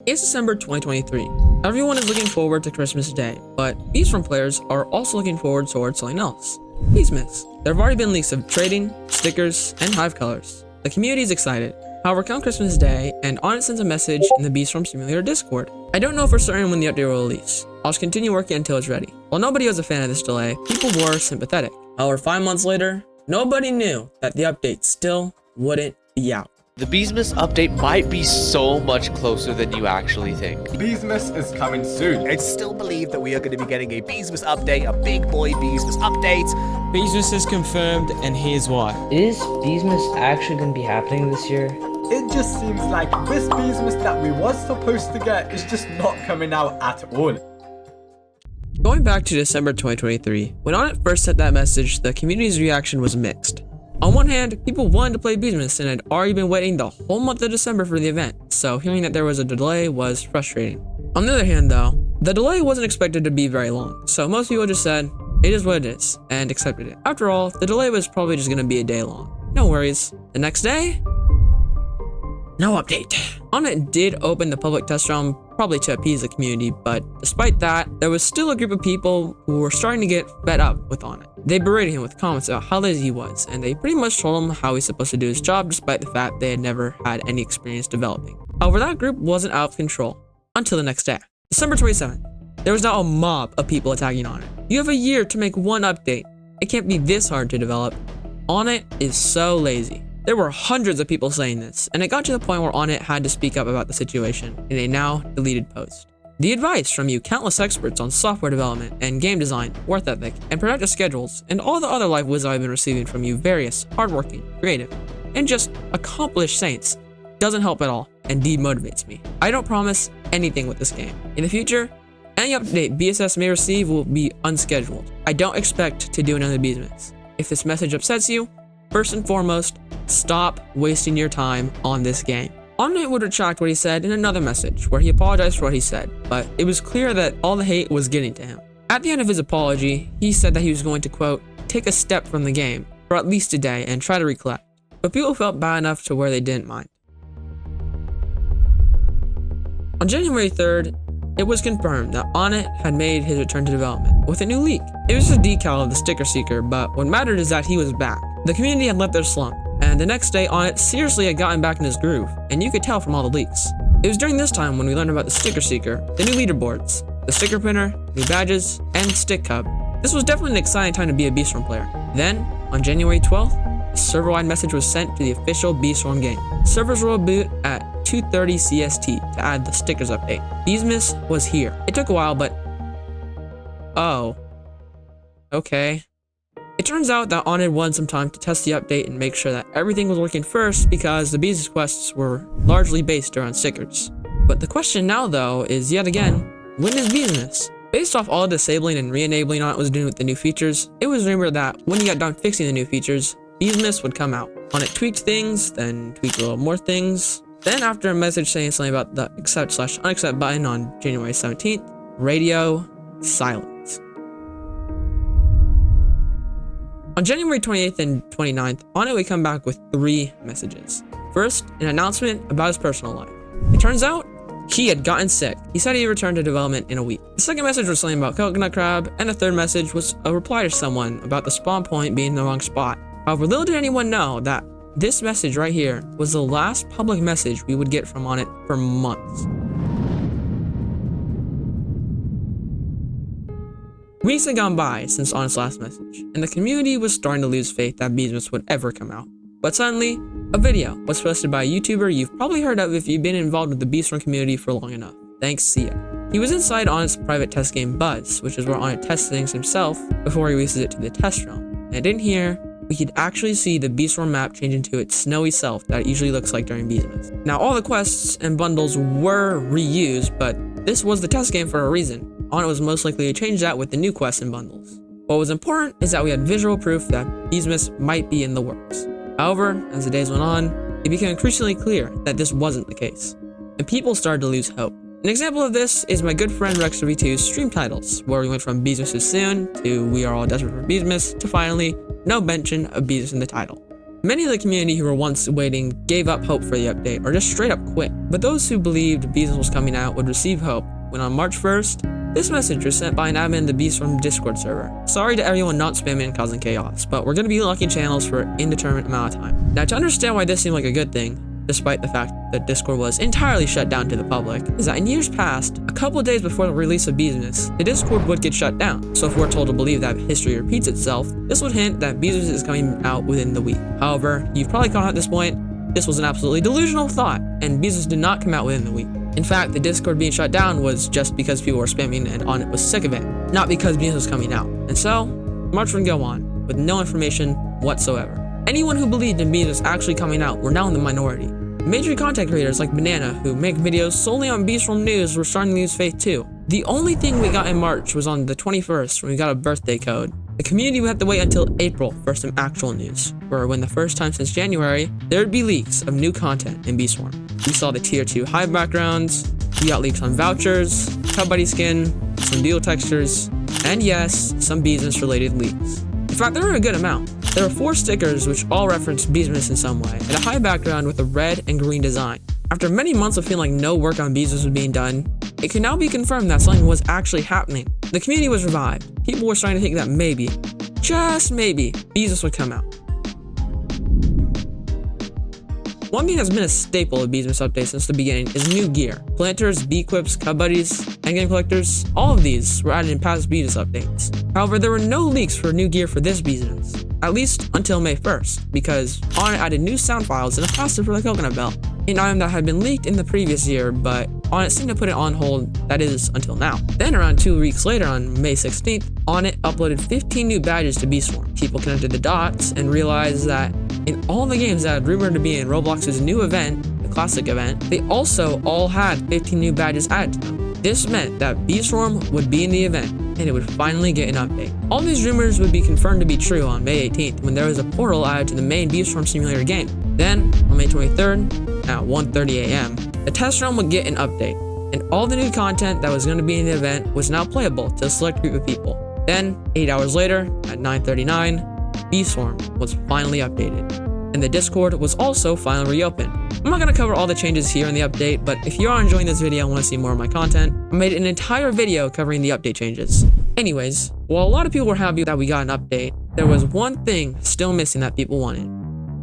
It's December 2023. Everyone is looking forward to Christmas Day, but Beesmas players are also looking forward towards something else. Beesmas. There have already been leaks of trading, stickers, and hive colors. The community is excited. However, come Christmas Day, and Onnit sends a message in the Beesmas Simulator Discord. I don't know for certain when the update will release. I'll just continue working until it's ready. While nobody was a fan of this delay, people were sympathetic. However, 5 months later, nobody knew that the update still wouldn't be out. The Beesmas update might be so much closer than you actually think. Beesmas is coming soon. It's still believed that we are going to be getting a Beesmas update, a big boy Beesmas update. Beesmas is confirmed, and here's why. Is Beesmas actually going to be happening this year? It just seems like this Beesmas that we was supposed to get is just not coming out at all. Going back to December 2023, when Onnit first sent that message, the community's reaction was mixed. On one hand, people wanted to play Beesmas and had already been waiting the whole month of December for the event, so hearing that there was a delay was frustrating. On the other hand though, the delay wasn't expected to be very long, so most people just said, it is what it is, and accepted it. After all, the delay was probably just going to be a day long. No worries. The next day? No update. Onnit did open the public test realm, probably to appease the community, but despite that, there was still a group of people who were starting to get fed up with Onnit. They berated him with comments about how lazy he was, and they pretty much told him how he's supposed to do his job despite the fact they had never had any experience developing. However, that group wasn't out of control until the next day. December 27th. There was now a mob of people attacking Onnit. You have a year to make one update. It can't be this hard to develop. Onnit is so lazy. There were hundreds of people saying this, and it got to the point where Onnit had to speak up about the situation in a now deleted post. The advice from you countless experts on software development and game design, work ethic, and productive schedules, and all the other life wisdom I've been receiving from you various, hardworking, creative, and just accomplished saints doesn't help at all and demotivates me. I don't promise anything with this game. In the future, any update BSS may receive will be unscheduled. I don't expect to do another Beesmas. If this message upsets you, first and foremost, stop wasting your time on this game. Onnit would retract what he said in another message, where he apologized for what he said, but it was clear that all the hate was getting to him. At the end of his apology, he said that he was going to, quote, take a step from the game for at least a day and try to recollect, but people felt bad enough to where they didn't mind. On January 3rd, it was confirmed that Onnit had made his return to development with a new leak. It was just a decal of the sticker seeker, but what mattered is that he was back. The community had left their slump, and the next day Onnit seriously had gotten back in his groove, and you could tell from all the leaks. It was during this time when we learned about the sticker seeker, the new leaderboards, the sticker printer, new badges, and stick hub. This was definitely an exciting time to be a Beesmas player. Then, on January 12th, a server-wide message was sent to the official Beesmas game. Servers will reboot at 2:30 CST to add the stickers update. Beesmas was here. It took a while, but oh, okay. It turns out that Onnit wanted some time to test the update and make sure that everything was working first because the Beesmas quests were largely based around stickers. But the question now though is yet again, when is Beesmas? Based off all the disabling and re-enabling Onnit was doing with the new features, it was rumored that when he got done fixing the new features, Beesmas would come out. Onnit tweaked things, then tweaked a little more things. Then after a message saying something about the accept/unaccept button on January 17th, radio silence. On January 28th and 29th, Onnit would come back with 3 messages. First, an announcement about his personal life. It turns out, he had gotten sick. He said he'd return to development in a week. The second message was something about coconut crab, and the third message was a reply to someone about the spawn point being in the wrong spot. However, little did anyone know that this message right here was the last public message we would get from Onnit for months. Weeks had gone by since Onnit's last message, and the community was starting to lose faith that Beesmas would ever come out. But suddenly, a video was posted by a YouTuber you've probably heard of if you've been involved with the Beesmas community for long enough. Thanks, Sia. He was inside Onnit's private test game Buzz, which is where Onnit tests things himself before he releases it to the test realm. And in here, we could actually see the Beesmas map change into its snowy self that it usually looks like during Beesmas. Now, all the quests and bundles were reused, but this was the test game for a reason. Onnit was most likely to change that with the new quests and bundles. What was important is that we had visual proof that Beesmas might be in the works. However, as the days went on, it became increasingly clear that this wasn't the case, and people started to lose hope. An example of this is my good friend Rex32's stream titles, where we went from Beesmas is soon to we are all desperate for Beesmas to finally no mention of Beesmas in the title. Many of the community who were once waiting gave up hope for the update or just straight up quit. But those who believed Beesmas was coming out would receive hope when on March 1st, this message was sent by an admin in the Beesmas Discord server. Sorry to everyone not spamming and causing chaos, but we're going to be locking channels for an indeterminate amount of time. Now, to understand why this seemed like a good thing, despite the fact that Discord was entirely shut down to the public, is that in years past, a couple of days before the release of Beesmas, the Discord would get shut down. So if we're told to believe that history repeats itself, this would hint that Beesmas is coming out within the week. However, you've probably caught at this point, this was an absolutely delusional thought, and Beesmas did not come out within the week. In fact, the Discord being shut down was just because people were spamming and on it was sick of it, not because Beesmas was coming out. And so, March would go on, with no information whatsoever. Anyone who believed in Beesmas actually coming out were now in the minority. Major content creators like Banana, who make videos solely on Beesmas news, were starting to lose faith too. The only thing we got in March was on the 21st when we got a birthday code. The community would have to wait until April for some actual news, where when the first time since January, there would be leaks of new content in Beesmas. We saw the tier 2 hive backgrounds, we got leaks on vouchers, Cut Buddy skin, some deal textures, and yes, some Beesmas related leaks. In fact, there were a good amount. There were 4 stickers which all referenced Beesmas in some way, and a high background with a red and green design. After many months of feeling like no work on Beesmas was being done, it can now be confirmed that something was actually happening. The community was revived. People were starting to think that maybe, just maybe, Beesmas would come out. One thing that's been a staple of Beesmas updates since the beginning is new gear. Planters, bee quips, Cut Buddies, endgame collectors, all of these were added in past Beesmas updates. However, there were no leaks for new gear for this Beesmas, at least until May 1st, because Onnit added new sound files and a plaster for the coconut belt, an item that had been leaked in the previous year, but Onnit seemed to put it on hold, that is, until now. Then around 2 weeks later, on May 16th, Onnit uploaded 15 new badges to Beesmas. People connected the dots and realized that in all the games that had rumored to be in Roblox's new event, the classic event, they also all had 15 new badges added to them. This meant that Beesmas would be in the event, and it would finally get an update. All these rumors would be confirmed to be true on May 18th when there was a portal added to the main Beesmas simulator game. Then, on May 23rd, at 1:30 a.m., the test realm would get an update, and all the new content that was going to be in the event was now playable to a select group of people. Then, 8 hours later, at 9:39, Beesmas was finally updated, and the Discord was also finally reopened. I'm not going to cover all the changes here in the update, but if you are enjoying this video and want to see more of my content, I made an entire video covering the update changes. Anyways, while a lot of people were happy that we got an update, there was one thing still missing that people wanted: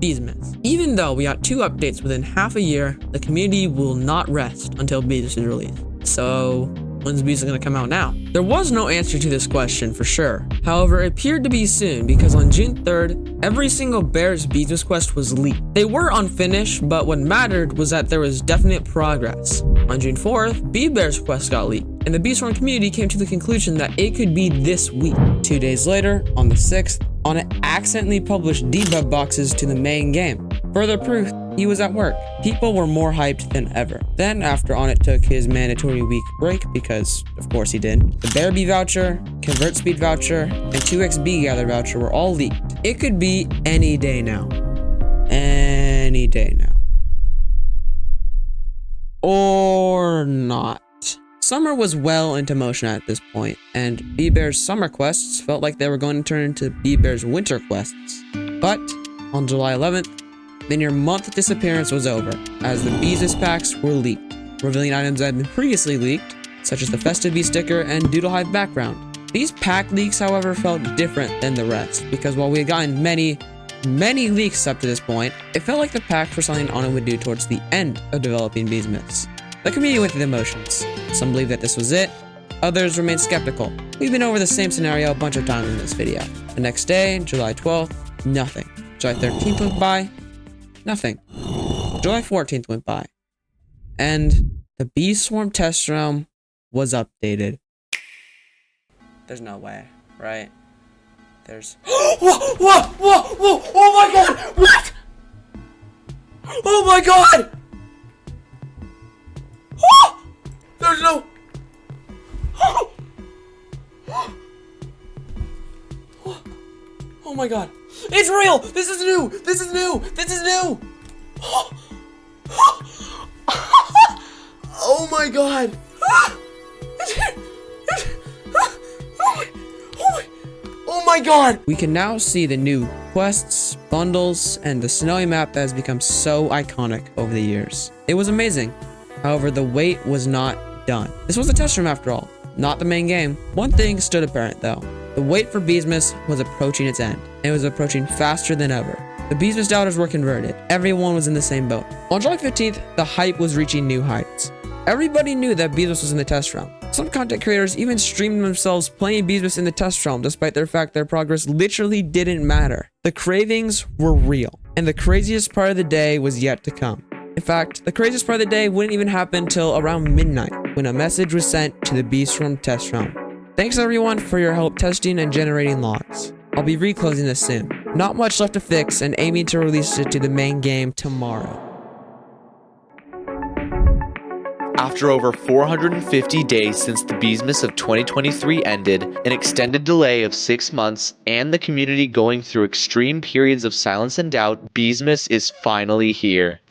Beesmas. Even though we got 2 updates within half a year, the community will not rest until Beesmas is released. So, when's Beesmas gonna come out now? There was no answer to this question for sure. However, it appeared to be soon because on June 3rd, every single Bears Beesmas quest was leaked. They were unfinished, but what mattered was that there was definite progress. On June 4th, Bee Bears quest got leaked, and the Beesmas community came to the conclusion that it could be this week. 2 days later, on the 6th, Onnit accidentally published debug boxes to the main game. Further proof, he was at work. People were more hyped than ever. Then, after Onnit took his mandatory week break, because of course he did, the Bear Bee voucher, Convert Speed voucher, and 2x Bee Gather voucher were all leaked. It could be any day now. Any day now. Or not. Summer was well into motion at this point, and Bee Bear's summer quests felt like they were going to turn into Bee Bear's winter quests. But, on July 11th, the near month disappearance was over, as the Beesmas packs were leaked, revealing items that had been previously leaked, such as the Festive Bee sticker and Doodle Hive background. These pack leaks, however, felt different than the rest, because while we had gotten many leaks up to this point, it felt like the packs were something Onnit would do towards the end of developing Beesmas. The community went through the motions. Some believed that this was it, others remained skeptical. We've been over the same scenario a bunch of times in this video. The next day, July 12th, nothing. July 13th went by, nothing. July 14th went by, and the Bee Swarm test realm was updated. There's no way, right? There's... Whoa! Oh my god! What? Oh my god! There's no... Oh my god. It's real! This is new! This is new! This is new! Oh my god! Oh my god! We can now see the new quests, bundles, and the snowy map that has become so iconic over the years. It was amazing. However, the wait was not done. This was a test room after all, not the main game. One thing stood apparent though. The wait for Beesmas was approaching its end. It was approaching faster than ever. The Beesmas doubters were converted. Everyone was in the same boat. On July 15th, the hype was reaching new heights. Everybody knew that Beesmas was in the test realm. Some content creators even streamed themselves playing Beesmas in the test realm despite their fact their progress literally didn't matter. The cravings were real, and the craziest part of the day was yet to come. In fact, the craziest part of the day wouldn't even happen till around midnight when a message was sent to the Beast Realm test realm. Thanks everyone for your help testing and generating logs. I'll be reclosing this soon. Not much left to fix and aiming to release it to the main game tomorrow. After over 450 days since the Beesmas of 2023 ended, an extended delay of 6 months, and the community going through extreme periods of silence and doubt, Beesmas is finally here.